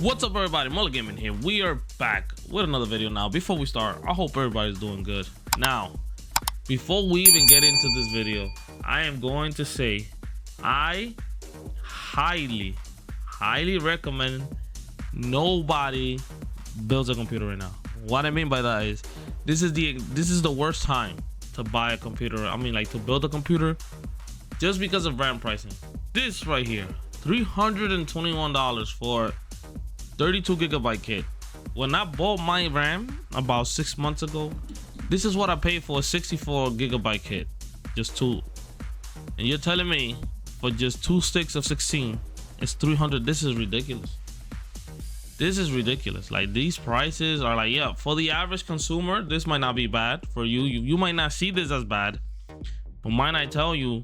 What's up, everybody? Mulligaming here. We are back with another video. Now, before we start, I hope everybody's doing good. Now, before we even get into this video, I am going to say I highly recommend nobody builds a computer right now. What I mean by that is this is the worst time to buy a computer. I mean, like, to build a computer, just because of RAM pricing. This right here, $321 for 32GB kit. When I bought my RAM about 6 months ago, this is what I paid for a 64GB kit, just two. And you're telling me for just 2 sticks of 16 it's 300? This is ridiculous. This is ridiculous. Like, these prices are like, yeah, for the average consumer, this might not be bad for you. You might not see this as bad, but might I tell you,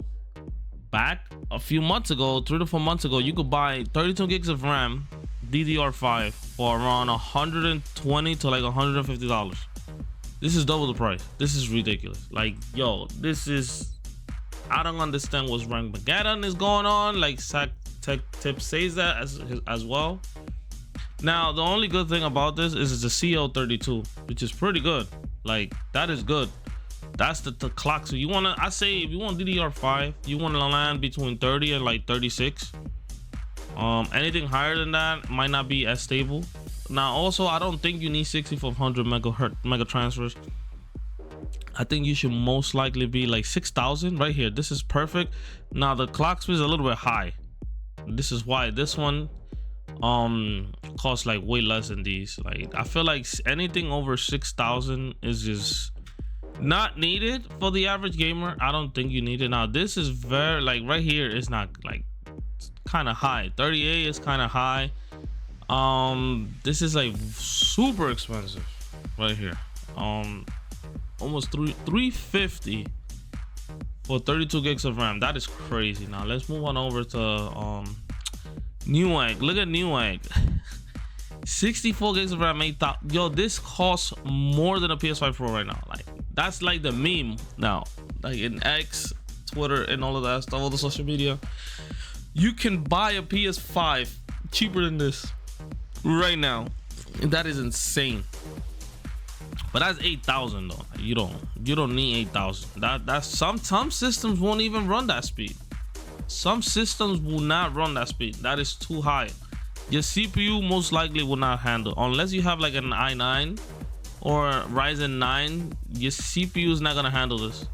back a few months ago, 3 to 4 months ago, you could buy 32 gigs of RAM DDR5 for around 120 to like $150. This is double the price. This is ridiculous. Like, yo, this is, I don't understand what's Ranmageddon is going on. Like, Sac Tech Tip says that as well. Now, the only good thing about this is it's a CO32, which is pretty good. Like, that is good. That's the clock. So you wanna, I say, if you want DDR5, you want to land between 30 and like 36. Anything higher than that might not be as stable. Now, also, I don't think you need 6400 mega transfers. I think you should most likely be like 6000 right here. This is perfect. Now, the clock speed is a little bit high. This is why this one costs like way less than these. Like, I feel like anything over 6000 is just not needed for the average gamer. I don't think you need it. Now, this is very, like, right here is not, like, kind of high. 38 is kind of high. This is like super expensive right here. Almost $350 for 32 gigs of RAM. That is crazy. Now let's move on over to Newegg. Look at Newegg. 64 gigs of RAM, 8,000. Yo, this costs more than a PS5 Pro right now. Like, that's like the meme now. Like, in X, Twitter, and all of that stuff, all the social media, you can buy a PS5 cheaper than this right now. That is insane. But that's 8,000 though. You don't need 8,000. That's some systems won't even run that speed. Some systems will not run that speed. That is too high. Your CPU most likely will not handle, unless you have like an i9 or Ryzen 9. Your CPU is not gonna handle this.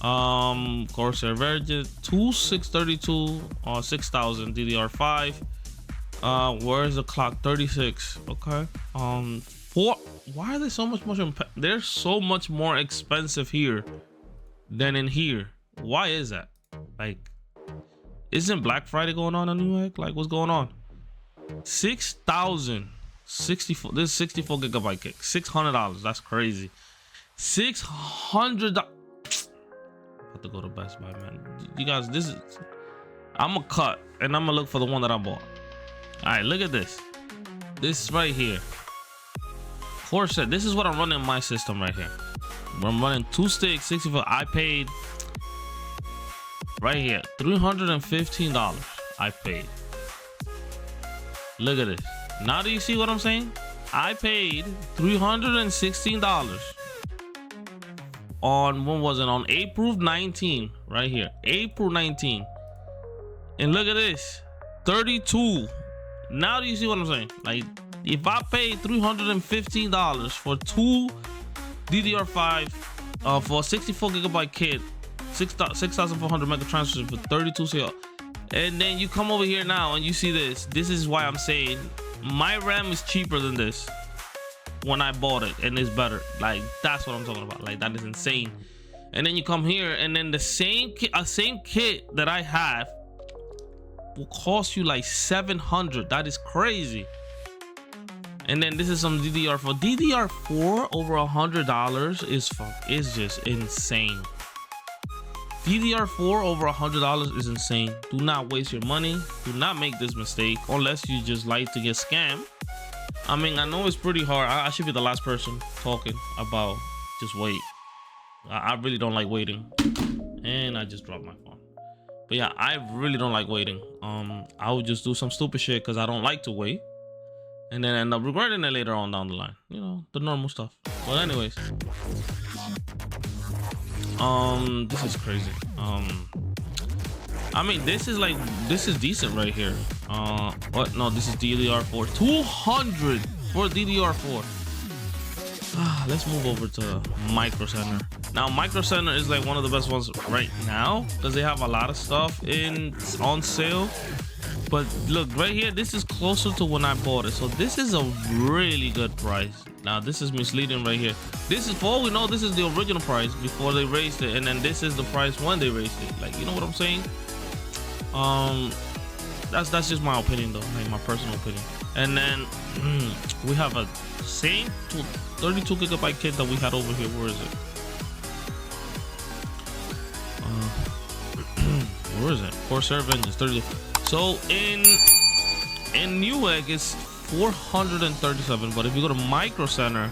Corsair Verge 2632 or 6000 DDR5. Where's the clock? 36. Okay. Why are they so much more? They're so much more expensive here than in here. Why is that? Like, isn't Black Friday going on Newegg? Like, what's going on? 6,000 64. This is 64 gigabyte kick. $600. That's crazy. $600. To go to Best Buy, man. You guys, this is, I'm gonna cut and I'm gonna look for the one that I bought. All right, look at this. This right here, Corsair. This is what I'm running in my system right here. I'm running 2 sticks, 64. I paid right here $315. I paid. Look at this. Now, do you see what I'm saying? I paid $316 on, when was it? On April 19, right here, April 19. And look at this, 32. Now, do you see what I'm saying? Like, if I paid $315 for 2 DDR5 for a 64 gigabyte kit, 6,400 mega transfers for 32 CL, and then you come over here now and you see this. This is why I'm saying my RAM is cheaper than this when I bought it, and it's better. Like, that's what I'm talking about. Like, that is insane. And then you come here, and then the same kit that I have will cost you like $700. That is crazy. And then this is some DDR4. DDR4 over $100 is just insane. DDR4 over $100 is insane. Do not waste your money. Do not make this mistake unless you just like to get scammed. I mean, I know it's pretty hard. I should be the last person talking about just wait. I really don't like waiting. And I just dropped my phone. But yeah, I really don't like waiting. I would just do some stupid shit because I don't like to wait. and then end up regretting it later on down the line. You know, the normal stuff. But anyways, this is crazy. I mean, this is decent right here. What? No, this is DDR4. 200 for DDR4. Let's move over to Micro Center. Now, Micro Center is like one of the best ones right now because they have a lot of stuff on sale. But look right here, this is closer to when I bought it, so this is a really good price. Now this is misleading right here. This is, for all we know, this is the original price before they raised it, and then this is the price when they raised it. Like, you know what I'm saying? That's just my opinion though, like my personal opinion. And then we have a same 32 gigabyte kit that we had over here. Where is it? Where is it? Corsair Vengeance 30. So in Newegg it's 437, but if you go to Micro Center,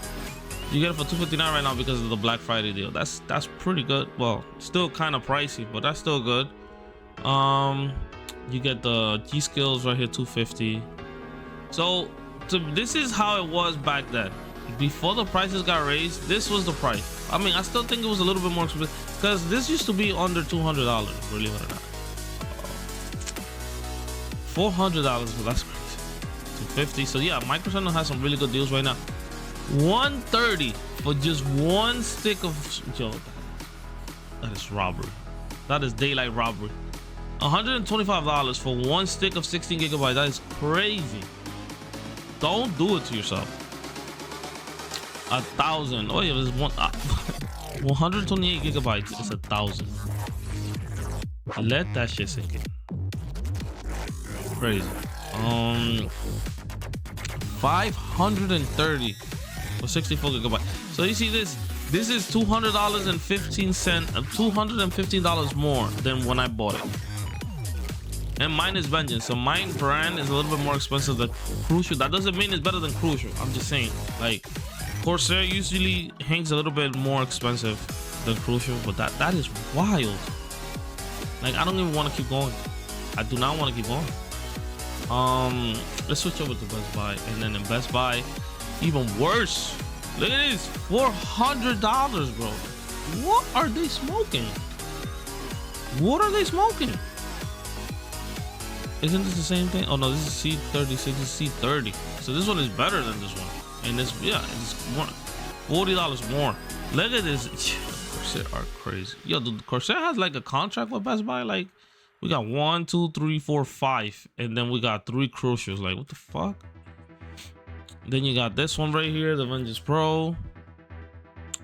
you get it for 259 right now because of the Black Friday deal. That's pretty good. Well, still kind of pricey, but that's still good. You get the G Skills right here, 250. So this is how it was back then. Before the prices got raised, this was the price. I mean, I still think it was a little bit more expensive because this used to be under $200, believe it or not. $400, so that's crazy. 250. So yeah, Micro Center has some really good deals right now. 130 for just one stick of Joe. That is robbery. That is daylight robbery. $125 for one stick of 16 gigabytes. That is crazy. Don't do it to yourself. 1,000. Oh yeah, there's one. 128 gigabytes. It's 1,000. Let that shit sink in. Crazy. 530 for 64 gigabytes. So you see this is $200.15, $215 more than when I bought it. And mine is Vengeance, so mine brand is a little bit more expensive than Crucial. That doesn't mean it's better than Crucial. I'm just saying, like, Corsair usually hangs a little bit more expensive than Crucial, but that is wild. Like, I don't even want to keep going. I do not want to keep going. Let's switch over to Best Buy, and then in Best Buy, even worse. Look at this, $400, bro. What are they smoking? What are they smoking? Isn't this the same thing? Oh no, this is C36. This is C30. So this one is better than this one. And this, yeah, it's more, $40 more. Look at this. Corsair are crazy. Yo, dude, Corsair has like a contract with Best Buy. Like, we got 1, 2, 3, 4, 5, and then we got 3 Crucials. Like, what the fuck? Then you got this one right here, the Vengeance Pro.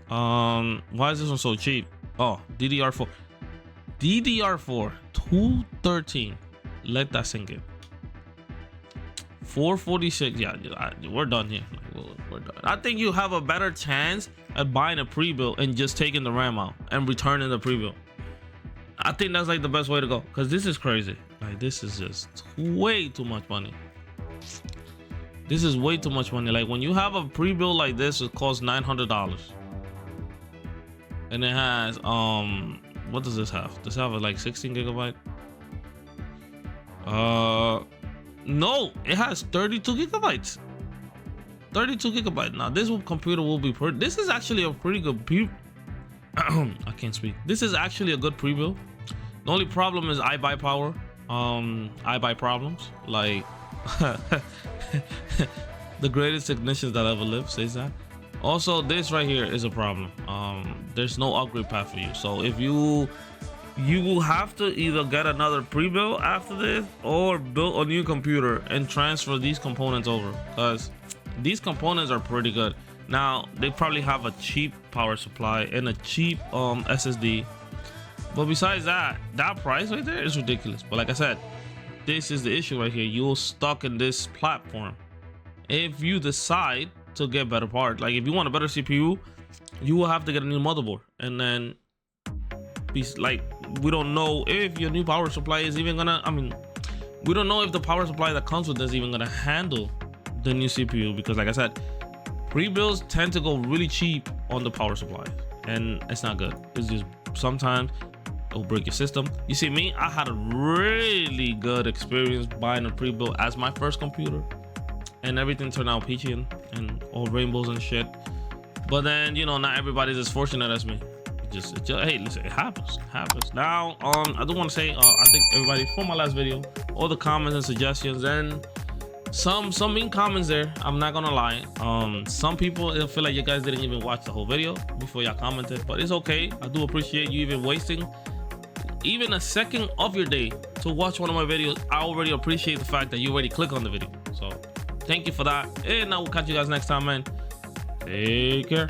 Why is this one so cheap? Oh, DDR4. DDR4 213. Let that sink in. 446. Yeah, we're done here. We're done. I think you have a better chance at buying a pre-built and just taking the RAM out and returning the pre-built. I think that's like the best way to go, because this is crazy. Like, this is just way too much money. This is way too much money. Like, when you have a pre-built like this, it costs $900, and it has what does this have? Does it have like 16 gigabyte? No, it has 32 gigabytes. 32 gigabytes. Now this computer will be this is actually a pretty good I can't speak. This is actually a good pre-build. The only problem is I buy power. I buy problems. Like the greatest technicians that ever lived says that. Also, this right here is a problem. There's no upgrade path for you. So if you will have to either get another pre-build after this or build a new computer and transfer these components over, because these components are pretty good. Now, they probably have a cheap power supply and a cheap SSD, but besides that, that price right there is ridiculous. But like I said, this is the issue right here. You're stuck in this platform. If you decide to get better parts, like if you want a better CPU, you will have to get a new motherboard, and then like, we don't know if your new power supply is even gonna, we don't know if the power supply that comes with this is even gonna handle the new CPU, because like I said, pre-builds tend to go really cheap on the power supply, and it's not good. It's just sometimes it'll break your system. You see me, I had a really good experience buying a pre-build as my first computer, and everything turned out peachy and all rainbows and shit. But then, you know, not everybody's as fortunate as me. It just hey, listen, it happens. Now, I do want to say, I think everybody from my last video, all the comments and suggestions, and some mean comments there. I'm not gonna lie. Some people, it'll feel like you guys didn't even watch the whole video before y'all commented, but it's okay. I do appreciate you even wasting even a second of your day to watch one of my videos. I already appreciate the fact that you already click on the video. So thank you for that. And I will catch you guys next time, man. Take care.